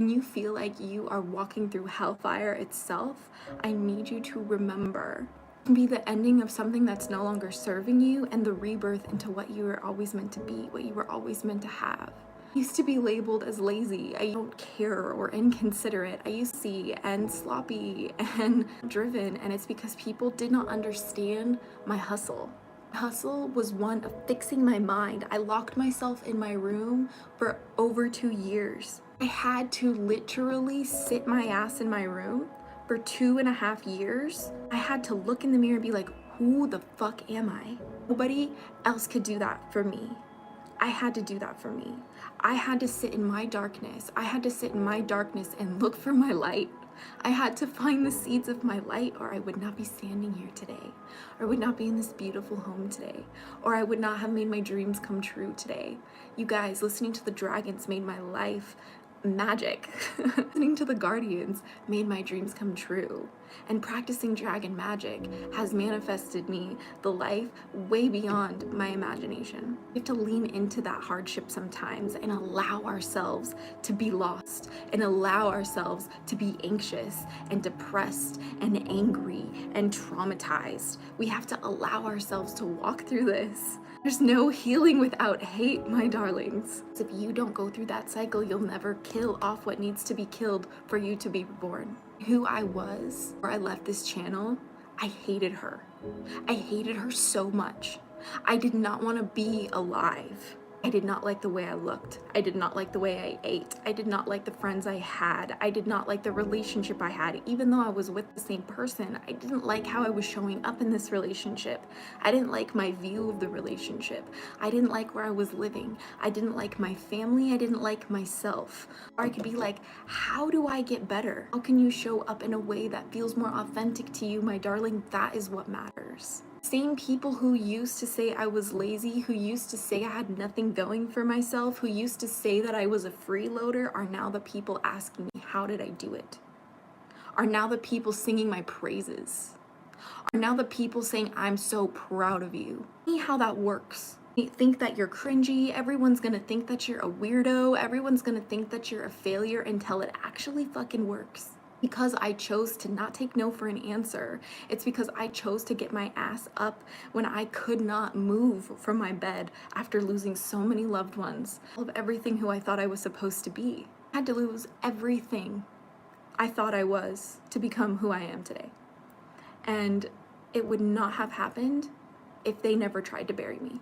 When you feel like you are walking through hellfire itself, I need you to remember it can be the ending of something that's no longer serving you and the rebirth into what you were always meant to be, what you were always meant to have. I used to be labeled as lazy, I don't care, or inconsiderate. I used to see and sloppy and driven, and it's because people did not understand my hustle. Hustle was one of fixing my mind. I locked myself in my room for over 2 years. I had to literally sit my ass in my room for 2.5 years. I had to look in the mirror and be like, who the fuck am I? Nobody else could do that for me. I had to do that for me. I had to sit in my darkness. I had to sit in my darkness and look for my light. I had to find the seeds of my light, or I would not be standing here today, or would not be in this beautiful home today, or I would not have made my dreams come true today. You guys, listening to the dragons made my life magic. Listening to the guardians made my dreams come true. And practicing dragon magic has manifested me the life way beyond my imagination. We have to lean into that hardship sometimes and allow ourselves to be lost and allow ourselves to be anxious and depressed and angry and traumatized. We have to allow ourselves to walk through this. There's no healing without hate, my darlings. If you don't go through that cycle, you'll never kill off what needs to be killed for you to be reborn. Who I was before I left this channel, I hated her. I hated her so much. I did not want to be alive. I did not like the way I looked. I did not like the way I ate. I did not like the friends I had. I did not like the relationship I had. Even though I was with the same person, I didn't like how I was showing up in this relationship. I didn't like my view of the relationship. I didn't like where I was living. I didn't like my family. I didn't like myself. Or I could be like, how do I get better? How can you show up in a way that feels more authentic to you, my darling? That is what matters. Same people who used to say I was lazy, who used to say I had nothing going for myself, who used to say that I was a freeloader, are now the people asking me, how did I do it? Are now the people singing my praises? Are now the people saying, I'm so proud of you? See how that works. You think that you're cringy, everyone's gonna think that you're a weirdo, everyone's gonna think that you're a failure until it actually fucking works. Because I chose to not take no for an answer. It's because I chose to get my ass up when I could not move from my bed after losing so many loved ones. All of everything who I thought I was supposed to be. I had to lose everything I thought I was to become who I am today. And it would not have happened if they never tried to bury me.